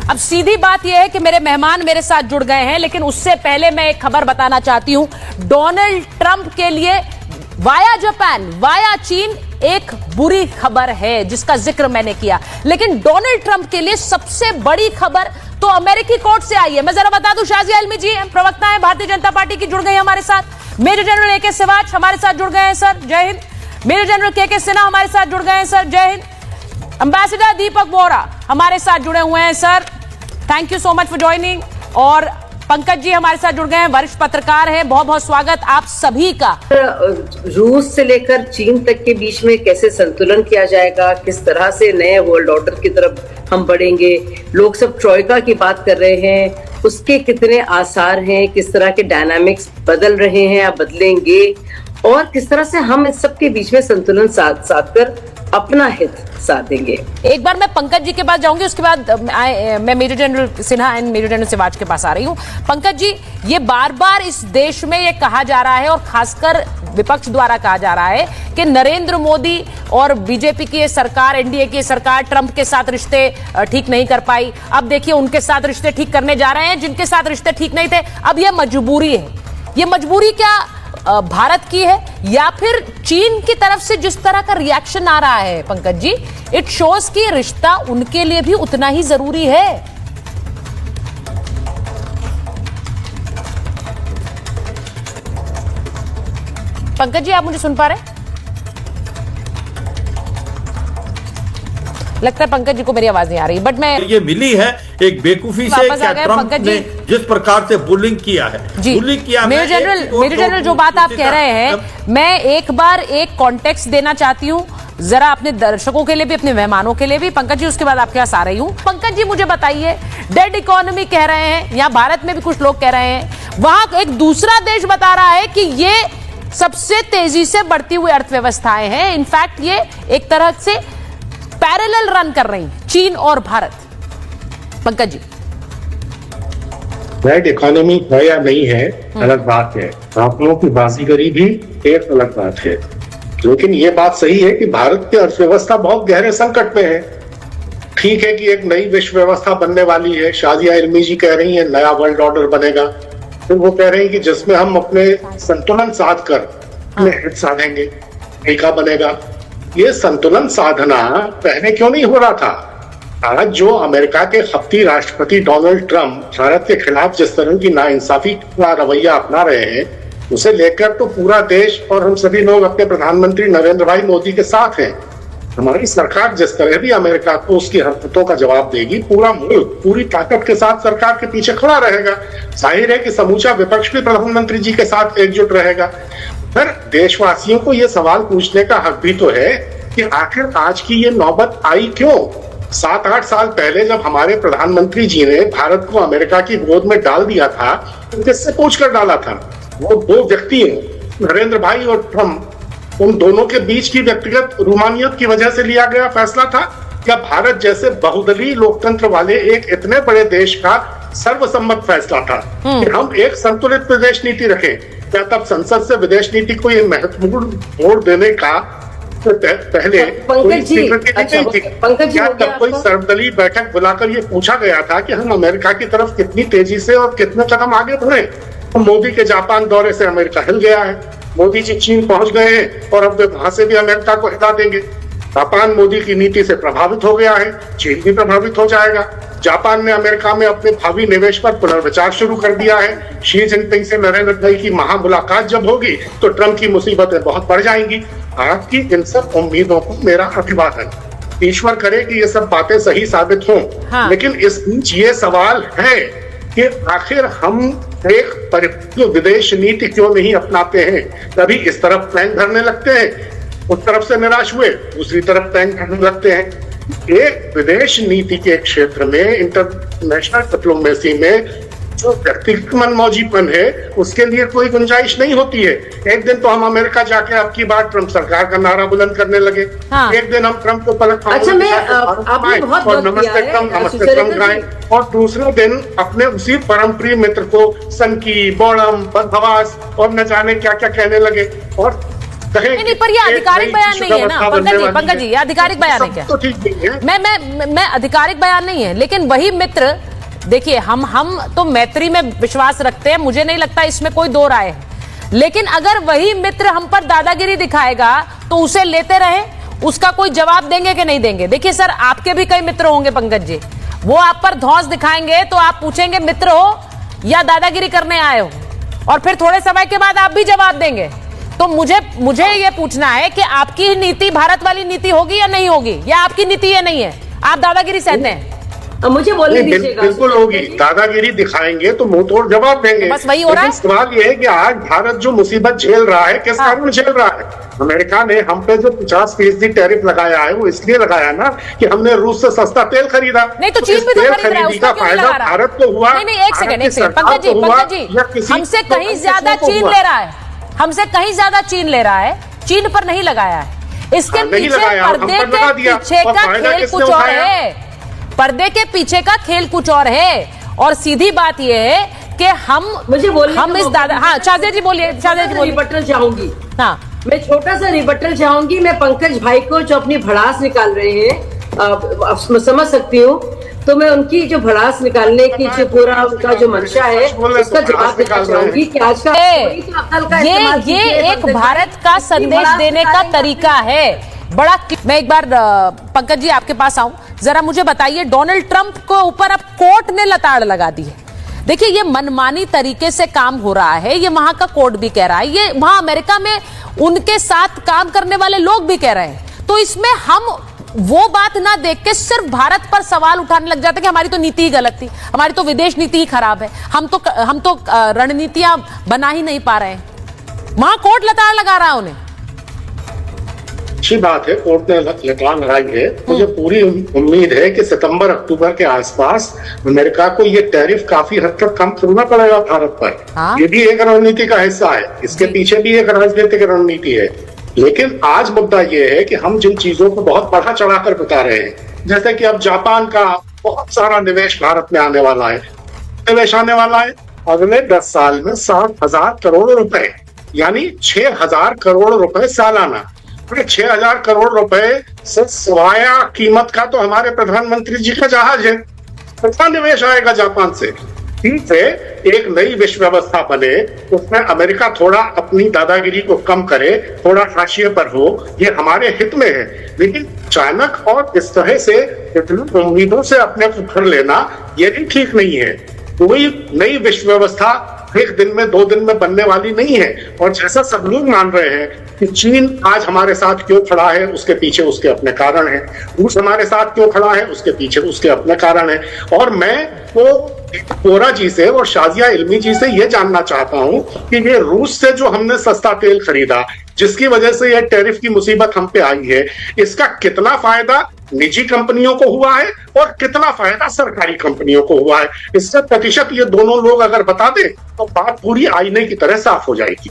अब सीधी बात यह है कि मेरे मेहमान मेरे साथ जुड़ गए हैं, लेकिन उससे पहले मैं एक खबर बताना चाहती हूं। डोनाल्ड ट्रंप के लिए वाया जापान, वाया चीन एक बुरी खबर है जिसका जिक्र मैंने किया, लेकिन डोनाल्ड ट्रंप के लिए सबसे बड़ी खबर तो अमेरिकी कोर्ट से आई है। मैं जरा बता दूं, शाजिया इल्मी जी प्रवक्ता है भारतीय जनता पार्टी की, जुड़ गई हमारे साथ। Major general A K. सिवाच हमारे साथ जुड़ गए हैं सर, जय हिंद। मेजर जनरल के सिन्हा हमारे साथ जुड़ गए हैं सर, जय हिंद। एम्बेसडर दीपक बोहरा हमारे साथ जुड़े हुए हैं sir, thank you so much for joining. और पंकज जी हमारे साथ जुड़ गए हैं, वरिष्ठ पत्रकार हैं, बहुत बहुत स्वागत आप सभी का। रूस से लेकर चीन तक के बीच में कैसे संतुलन किया जाएगा, किस तरह से नए वर्ल्ड ऑर्डर की तरफ हम बढ़ेंगे, लोग सब ट्रॉयका की बात कर रहे हैं, उसके कितने आसार हैं, किस तरह के डायनामिक्स बदल रहे हैं या बदलेंगे, और किस तरह से हम इस सब के बीच में संतुलन साध कर अपना हित साधेंगे। एक बार मैं पंकज जी के पास जाऊंगी, उसके बाद मैं major general Sinha and major general Siwach के पास आ रही हूं। पंकज जी, ये बार बार इस देश में ये कहा जा रहा है और खासकर विपक्ष द्वारा कहा जा रहा है कि नरेंद्र मोदी और बीजेपी की सरकार, एनडीए की सरकार ट्रंप के साथ रिश्ते ठीक नहीं कर पाई। अब देखिए उनके साथ रिश्ते ठीक करने जा रहे हैं जिनके साथ रिश्ते ठीक नहीं थे। अब यह मजबूरी है, ये मजबूरी क्या भारत की है या फिर चीन की तरफ से जिस तरह का रिएक्शन आ रहा है पंकज जी, इट शोज कि रिश्ता उनके लिए भी उतना ही जरूरी है। पंकज जी आप मुझे सुन पा रहे हैं? लगता है पंकज जी को मेरी आवाज नहीं आ रही, बट मैं ये मिली है एक बेवकूफी से क्या ट्रंप ने जिस प्रकार से बुलिंग किया है, बुलिंग किया। मेजर जनरल जो बात आप कह रहे हैं, मैं एक बार एक कॉन्टेक्स्ट देना चाहती हूँ जरा अपने दर्शकों के लिए भी, अपने मेहमानों के लिए भी। पंकज जी उसके बाद आपके पास आ रही हूँ। पंकज जी मुझे बताइए, डेड इकोनॉमी कह रहे हैं, यहाँ भारत में भी कुछ लोग कह रहे हैं, वहां एक दूसरा देश बता रहा है कि ये सबसे तेजी से बढ़ती हुई अर्थव्यवस्थाएं हैं, इनफैक्ट ये एक तरह से पैरेलल रन कर रही हैं, चीन और भारत। पंकज जी, डेड इकोनॉमी है या नहीं है अलग बात है, आंकड़ों की बाजीगरी भी एक अलग बात है, लेकिन ये बात सही है कि भारत की अर्थव्यवस्था बहुत गहरे संकट में है। ठीक है कि एक नई विश्व व्यवस्था बनने वाली है, शाजिया इल्मी जी कह रही है नया वर्ल्ड ऑर्डर बनेगा, फिर वो कह रहे हैं कि जिसमें हम अपने संतुलन साध कर अपने हित साधेंगे, टीका बनेगा। ये संतुलन साधना पहले क्यों नहीं हो रहा था? आज जो अमेरिका के खपती राष्ट्रपति डोनाल्ड ट्रंप भारत के खिलाफ जिस तरह की नाइंसाफी का रवैया अपना रहे हैं, उसे लेकर तो पूरा देश और हम सभी लोग अपने प्रधानमंत्री नरेंद्र भाई मोदी के साथ हैं। हमारी सरकार जिस तरह भी अमेरिका को उसकी हरकतों का जवाब देगी, पूरा मुल्क पूरी ताकत के साथ सरकार के पीछे खड़ा रहेगा। जाहिर है कि समूचा विपक्ष भी प्रधानमंत्री जी के साथ एकजुट रहेगा। फिर देशवासियों को यह सवाल पूछने का हक भी तो है कि आखिर आज की ये नौबत आई क्यों? 7-8 साल पहले जब हमारे प्रधानमंत्री जी ने भारत को अमेरिका की गोद में डाल दिया था, तो किससे पूछकर डाला था? वो दो व्यक्ति नरेंद्र भाई और ट्रंप, उन दोनों के बीच की व्यक्तिगत रूमानियत की वजह से लिया गया फैसला था क्या भारत जैसे बहुदलीय लोकतंत्र वाले एक इतने बड़े देश का सर्वसम्मत फैसला था कि हम एक संतुलित विदेश नीति रखें? क्या तब संसद से विदेश नीति को ये महत्वपूर्ण वोट देने का पहले कोई स्वीकृति नहीं थी? क्या तब कोई सर्वदलीय बैठक बुलाकर ये पूछा गया था कि हम अमेरिका की तरफ कितनी तेजी से और कितने कदम आगे बढ़े? मोदी के जापान दौरे से अमेरिका हिल गया है, मोदी जी चीन पहुंच गए हैं और अब वे वहां से भी अमेरिका को हिला देंगे। जापान मोदी की नीति से प्रभावित हो गया है, चीन भी प्रभावित हो जाएगा। जापान ने अमेरिका में अपने भावी निवेश पर पुनर्विचार शुरू कर दिया है। शी जिनपिंग से नरेंद्र भाई की मुलाकात जब होगी तो ट्रंप की मुसीबतें बहुत बढ़ जाएंगी। आपकी इन सब उम्मीदों को मेरा अभिवादन। ईश्वर करे कि ये सब बातें सही साबित हों। हाँ। लेकिन इस बीच ये सवाल है कि आखिर हम एक विदेश नीति क्यों नहीं अपनाते हैं? कभी इस तरफ टैंक भरने लगते हैं, उस तरफ से निराश हुए दूसरी तरफ टैंक भरने लगते हैं। एक विदेश नीति के क्षेत्र में, इंटरनेशनल डिप्लोमेसी में जो व्यक्तिगत मनमौजीपन है, उसके लिए कोई गुंजाइश नहीं होती है। एक दिन तो हम अमेरिका जाके अब की बार ट्रंप सरकार का नारा बुलंद करने लगे। हाँ। एक दिन हम ट्रंप को पलट और नमस्ते ट्रंप गाएं, और दूसरे दिन अपने उसी परम प्रिय मित्र को सनकी, बौड़म, बदहवास और न जाने क्या क्या कहने लगे। और नहीं, पर ये आधिकारिक बयान नहीं है ना पंकज जी, ये आधिकारिक बयान है क्या? तो ठीक नहीं है। मैं आधिकारिक बयान नहीं है, लेकिन वही मित्र, देखिए हम तो मैत्री में विश्वास रखते हैं, मुझे नहीं लगता इसमें कोई दो राय है, लेकिन अगर वही मित्र हम पर दादागिरी दिखाएगा तो उसे लेते रहे, उसका कोई जवाब देंगे कि नहीं देंगे? देखिए सर, आपके भी कई मित्र होंगे पंकज जी, वो आप पर धौंस दिखाएंगे तो आप पूछेंगे मित्र हो या दादागिरी करने आए हो, और फिर थोड़े समय के बाद आप भी जवाब देंगे। तो मुझे ये पूछना है कि आपकी नीति भारत वाली नीति होगी या नहीं होगी, या आपकी नीति ये नहीं है, आप दादागिरी सहते हैं? मुझे बोलने दीजिएगा। बिल्कुल होगी, दादागिरी दिखाएंगे तो मुंह तोड़ जवाब देंगे। बस वही हो रहा है। सवाल ये है कि आज भारत जो मुसीबत झेल रहा है, किस कारण झेल रहा है? अमेरिका ने हम पे जो 50% टैरिफ लगाया है, वो इसलिए लगाया ना कि हमने रूस से सस्ता तेल खरीदा। नहीं तो चीन भी तो खरीद रहा है, उसका क्यों नहीं लगा रहा? भारत को हुआ। नहीं, एक सेकंड पंकज जी, हमसे कहीं ज्यादा चीन ले रहा है, हमसे कहीं ज्यादा चीन ले रहा है, चीन पर नहीं लगाया है। इसके पीछे पर्दे के पीछे का खेल कुछ और है, पर्दे के पीछे का खेल कुछ और है, और सीधी बात यह है कि हम इस दादा, हाँ शाहजेह जी बोलिए, शाहजेह जी बोलिए। रिबटल चाहूंगी, हाँ मैं छोटा सा रिबटल चाहूंगी। मैं पंकज भाई को जो अपनी भड़ास निकाल रहे हैं, समझ सकती हूँ, तो मैं उनकी जो भड़ास निकालने की जो पूरा उनका जो मंशा है उसका जवाब देना चाहूंगी कि आज का ये एक भारत का संदेश देने का तरीका है बड़ा। मैं एक बार पंकज जी आपके पास आऊं, जरा मुझे बताइए, डोनाल्ड ट्रंप को ऊपर अब कोर्ट ने लताड़ लगा दी है। देखिए ये मनमानी तरीके से काम हो रहा है, ये वहां का कोर्ट भी कह रहा है, ये वहां अमेरिका में उनके साथ काम करने वाले लोग भी कह रहे हैं। तो इसमें हम वो बात ना देख के सिर्फ भारत पर सवाल उठाने लग जाते कि हमारी तो नीति ही गलत थी, हमारी तो विदेश नीति ही खराब है, हम तो रणनीतियां बना ही नहीं पा रहे हैं। वहां कोर्ट लताड़ लगा रहा है उन्हें। अच्छी बात है, कोर्ट ने लताड़ लगाई है। मुझे पूरी उम्मीद है कि सितंबर अक्टूबर के आसपास अमेरिका को ये टैरिफ काफी हद तक कम करना पड़ेगा भारत पर। हाँ? ये भी एक रणनीति का हिस्सा है, इसके पीछे भी एक राजनीतिक रणनीति है। लेकिन आज मुद्दा ये है कि हम जिन चीजों को बहुत बढ़ा चढ़ाकर बता रहे हैं, जैसे कि अब जापान का बहुत सारा निवेश भारत में आने वाला है, निवेश आने वाला है अगले 10 साल में 60,000 करोड़ रुपए, यानी 6,000 करोड़ रुपए सालाना। 6,000 करोड़ रुपए से सवाया कीमत का तो हमारे प्रधानमंत्री जी का जहाज है। कितना निवेश आएगा जापान से? ठीक है, एक नई विश्व व्यवस्था बने, उसमें अमेरिका थोड़ा अपनी दादागिरी को कम करे, थोड़ा हाशिए पर हो, ये हमारे हित में है। लेकिन अचानक और इस तरह से इतनी उम्मीदों से अपने को भर लेना, ये भी ठीक नहीं है। कोई नई विश्व व्यवस्था एक दिन में 2 दिन में बनने वाली नहीं है। और जैसा सब लोग मान रहे हैं कि चीन आज हमारे साथ क्यों खड़ा है, उसके पीछे उसके अपने कारण है। रूस हमारे साथ क्यों खड़ा है, उसके पीछे उसके अपने कारण है। और मैं तो कोरा जी से और शाजिया इल्मी जी से ये जानना चाहता हूं कि ये रूस से जो हमने सस्ता तेल खरीदा, जिसकी वजह से ये टैरिफ की मुसीबत हम पे आई है, इसका कितना फायदा निजी कंपनियों को हुआ है और कितना फायदा सरकारी कंपनियों को हुआ है, इससे प्रतिशत ये दोनों लोग अगर बता दें तो बात पूरी आईने की तरह साफ हो जाएगी।